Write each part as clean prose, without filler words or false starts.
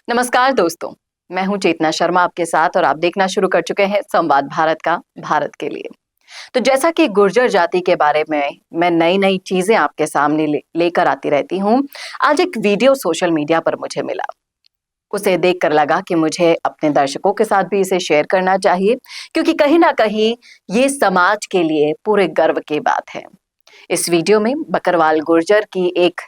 नमस्कार दोस्तों, मैं हूं चेतना शर्मा आपके साथ और आप देखना शुरू कर चुके हैं संवाद भारत का भारत के लिए। तो जैसा कि गुर्जर जाति के बारे में मैं नई नई चीजें आपके सामने लेकर आती रहती हूं, आज एक वीडियो सोशल मीडिया पर मुझे मिला। उसे देखकर लगा कि मुझे अपने दर्शकों के साथ भी इसे शेयर करना चाहिए, क्योंकि कहीं ना कहीं ये समाज के लिए पूरे गर्व की बात है। इस वीडियो में बकरवाल गुर्जर की एक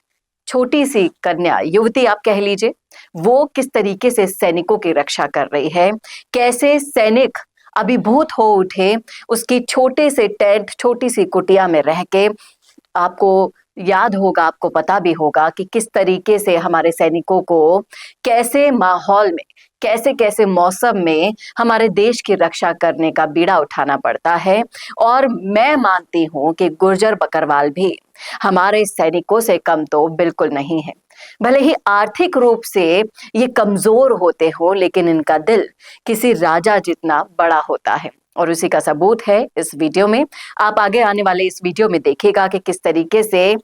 छोटी सी कन्या, युवती आप कह लीजिए, वो किस तरीके से सैनिकों की रक्षा कर रही है, कैसे सैनिक अभिभूत हो उठे उसकी छोटे से टेंट, छोटी सी कुटिया में रह के। आपको याद होगा, आपको पता भी होगा कि किस तरीके से हमारे सैनिकों को कैसे माहौल में, कैसे कैसे मौसम में हमारे देश की रक्षा करने का बीड़ा उठाना पड़ता है। और मैं मानती हूं कि गुर्जर बकरवाल भी हमारे सैनिकों से कम तो बिल्कुल नहीं है। भले ही आर्थिक रूप से ये कमजोर होते हो, लेकिन इनका दिल किसी राजा जितना बड़ा होता है और उसी का सबूत है इस वीडियो में। आप आगे आने वाले इस वीडियो में देखिएगा कि किस तरीके से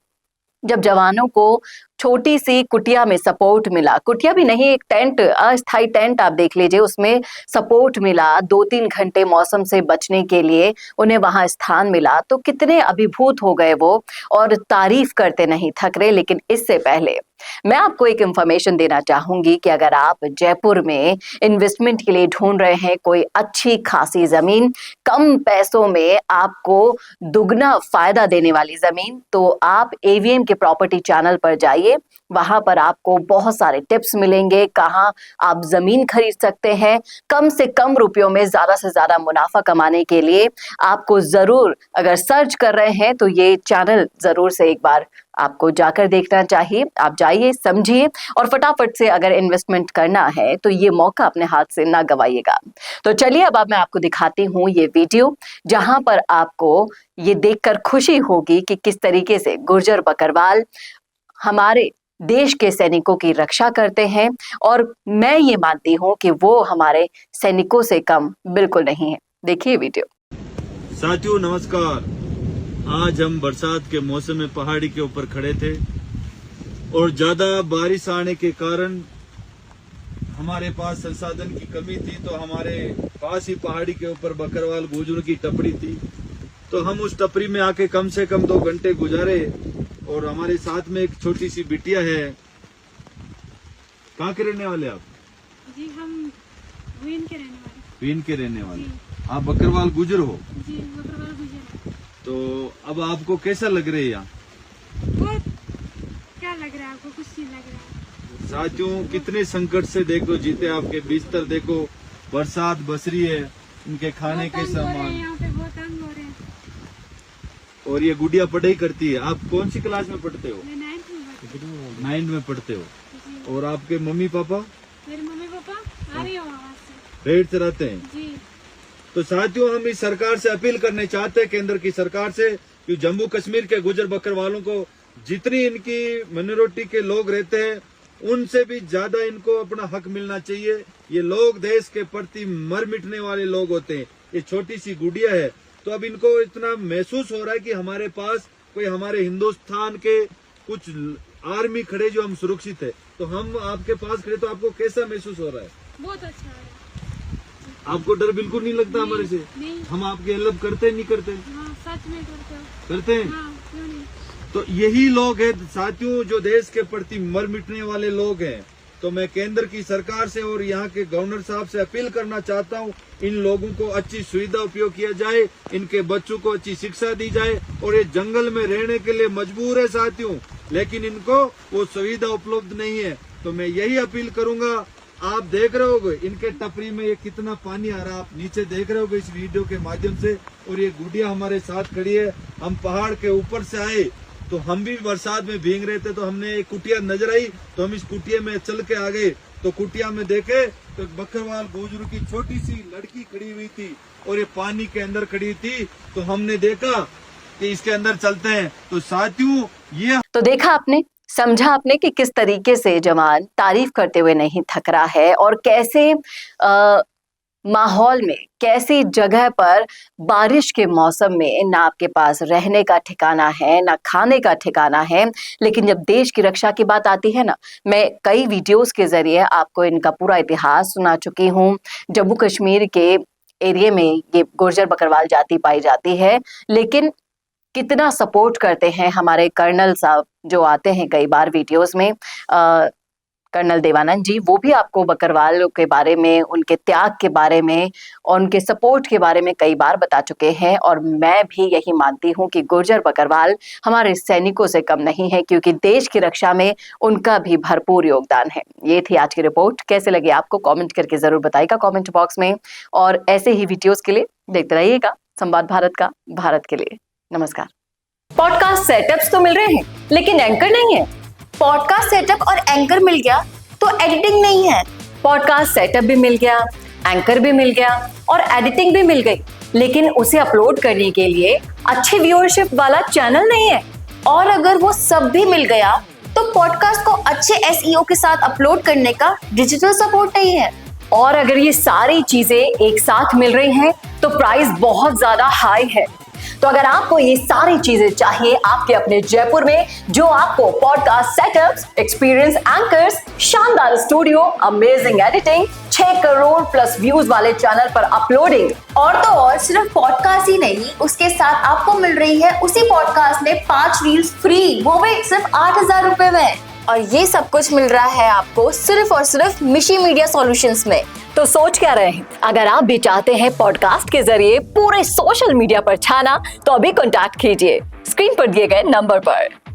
जब जवानों को छोटी सी कुटिया में सपोर्ट मिला, कुटिया भी नहीं, एक टेंट, अस्थाई टेंट आप देख लीजिए, उसमें सपोर्ट मिला, 2-3 घंटे मौसम से बचने के लिए उन्हें वहां स्थान मिला, तो कितने अभिभूत हो गए वो और तारीफ करते नहीं थक रहे। लेकिन इससे पहले मैं आपको एक इंफॉर्मेशन देना चाहूंगी कि अगर आप जयपुर में इन्वेस्टमेंट के लिए ढूंढ रहे हैं कोई अच्छी खासी जमीन, कम पैसों में आपको दुगना फायदा देने वाली जमीन, तो आप एवीएम के प्रॉपर्टी चैनल पर जाइए। वहां पर आपको बहुत सारे टिप्स मिलेंगे, कहाँ आप जमीन खरीद सकते हैं कम से कम रुपयों में ज्यादा से ज्यादा मुनाफा कमाने के लिए। आपको जरूर, अगर सर्च कर रहे हैं तो ये चैनल जरूर से एक बार आपको जाकर देखना चाहिए। आप जाइए, समझिए और फटाफट से अगर इन्वेस्टमेंट करना है तो ये मौका अपने हाथ से ना गवाइएगा। तो चलिए अब मैं आपको दिखाती हूँ ये वीडियो, जहां पर आपको ये देखकर खुशी होगी कि किस तरीके से गुर्जर बकरवाल हमारे देश के सैनिकों की रक्षा करते हैं। और मैं ये मानती हूँ कि वो हमारे सैनिकों से कम बिल्कुल नहीं है। देखिए वीडियो। साथियों नमस्कार। आज हम बरसात के मौसम में पहाड़ी के ऊपर खड़े थे और ज्यादा बारिश आने के कारण हमारे पास संसाधन की कमी थी, तो हमारे पास ही पहाड़ी के ऊपर बकरवाल गुर्जर की टपरी थी, तो हम उस टपरी में आके कम से कम 2 घंटे गुजारे। और हमारे साथ में एक छोटी सी बिटिया है। कहाँ के रहने वाले आप? जी हम वीन के रहने वाले। वीन के रहने वाले। आप बकरवाल गुर्जर हो? जी बकरवाल गुर्जर। तो अब आपको कैसा लग रहा है यहाँ? बहुत क्या लग रहा है आपको? कुछ नहीं लग रहा है। साथियों कितने संकट से देखो जीते, आपके बिस्तर देखो, बरसात बस रही है, इनके खाने के सामान, यहाँ पे बहुत तंग हो रहे हैं। और ये गुड़िया पढ़ाई करती है। आप कौन सी क्लास में पढ़ते हो? मैं 9th में पढ़ती हूँ। 9th में पढ़ते हो। जी। और आपके मम्मी पापा? मेरे मम्मी पापा आ रही हो वहाँ से। रेड से रहते हैं। जी। तो साथियों हम इस सरकार से अपील करने चाहते हैं, केंद्र की सरकार से, कि जम्मू कश्मीर के गुर्जर बकरवालों को जितनी इनकी माइनॉरिटी के लोग रहते हैं उनसे भी ज्यादा इनको अपना हक मिलना चाहिए। ये लोग देश के प्रति मर मिटने वाले लोग होते हैं। ये छोटी सी गुड़िया है, तो अब इनको इतना महसूस हो रहा है कि हमारे पास कोई, हमारे हिंदुस्तान के कुछ आर्मी खड़े जो हम सुरक्षित है, तो हम आपके पास खड़े, तो आपको कैसा महसूस हो रहा है? बहुत अच्छा है। आपको डर बिल्कुल नहीं लगता हमारे से? नहीं। हम आपकी हेल्प करते नहीं करते? हाँ सच में करते हो। करते हैं। हाँ क्यों नहीं। तो यही लोग हैं साथियों जो देश के प्रति मर मिटने वाले लोग हैं। तो मैं केंद्र की सरकार से और यहाँ के गवर्नर साहब से अपील करना चाहता हूँ, इन लोगों को अच्छी सुविधा उपयोग किया जाए, इनके बच्चों को अच्छी शिक्षा दी जाए। और ये जंगल में रहने के लिए मजबूर है साथियों, लेकिन इनको वो सुविधा उपलब्ध नहीं है। तो मैं यही अपील करूंगा, आप देख रहे होगे इनके टपरी में ये कितना पानी आ रहा है, आप नीचे देख रहे होगे इस वीडियो के माध्यम से। और ये गुड़िया हमारे साथ खड़ी है। हम पहाड़ के ऊपर से आए तो हम भी बरसात में भीग रहे थे, तो हमने एक कुटिया नजर आई, तो हम इस कुटिया में चल के आ गए। तो कुटिया में देखे तो बकरवाल गुर्जर की छोटी सी लड़की खड़ी हुई थी और ये पानी के अंदर खड़ी थी। तो हमने देखा कि इसके अंदर चलते हैं। तो साथियों ये तो देखा आपने, समझा आपने कि किस तरीके से जवान तारीफ करते हुए नहीं थक रहा है और कैसे माहौल में, कैसी जगह पर बारिश के मौसम में ना आपके पास रहने का ठिकाना है, ना खाने का ठिकाना है, लेकिन जब देश की रक्षा की बात आती है ना, मैं कई वीडियोस के जरिए आपको इनका पूरा इतिहास सुना चुकी हूँ। जम्मू कश्मीर के एरिया में ये गुर्जर बकरवाल जाति पाई जाती है, लेकिन कितना सपोर्ट करते हैं हमारे कर्नल साहब जो आते हैं कई बार वीडियोस में, कर्नल देवानंद जी, वो भी आपको बकरवाल के बारे में, उनके त्याग के बारे में और उनके सपोर्ट के बारे में कई बार बता चुके हैं। और मैं भी यही मानती हूँ कि गुर्जर बकरवाल हमारे सैनिकों से कम नहीं है, क्योंकि देश की रक्षा में उनका भी भरपूर योगदान है। ये थी आज की रिपोर्ट। कैसे लगे आपको कमेंट करके जरूर बताइएगा कमेंट बॉक्स में, और ऐसे ही वीडियोस के लिए देखते रहिएगा संवाद भारत का, भारत के लिए। नमस्कार। पॉडकास्ट सेटअप्स तो मिल रहे हैं, लेकिन एंकर नहीं है। पॉडकास्ट सेटअप और एंकर मिल गया तो एडिटिंग नहीं है। पॉडकास्ट सेटअप भी मिल गया, एंकर भी मिल गया और एडिटिंग भी मिल गई, लेकिन उसे अपलोड करने के लिए अच्छी व्यूअरशिप वाला चैनल नहीं है। और अगर वो सब भी मिल गया तो पॉडकास्ट को अच्छे एसईओ के साथ अपलोड करने का डिजिटल सपोर्ट नहीं है। और अगर ये सारी चीजें एक साथ मिल रही हैं तो प्राइस बहुत ज्यादा हाई है। तो अगर आपको ये सारी चीजें चाहिए आपके अपने जयपुर में, जो आपको पॉडकास्ट सेटअप्स, एक्सपीरियंस एंकर्स, शानदार studio, amazing editing, 6 crore plus views वाले चैनल पर अपलोडिंग, और तो और सिर्फ पॉडकास्ट ही नहीं, उसके साथ आपको मिल रही है उसी पॉडकास्ट में 5 रील्स फ्री, वो भी सिर्फ 8,000 रुपए में। और ये सब कुछ मिल रहा है आपको सिर्फ और सिर्फ मिशी मीडिया सॉल्यूशंस में। तो सोच क्या रहे हैं? अगर आप भी चाहते हैं पॉडकास्ट के जरिए पूरे सोशल मीडिया पर छाना, तो अभी कॉन्टैक्ट कीजिए स्क्रीन पर दिए गए नंबर पर।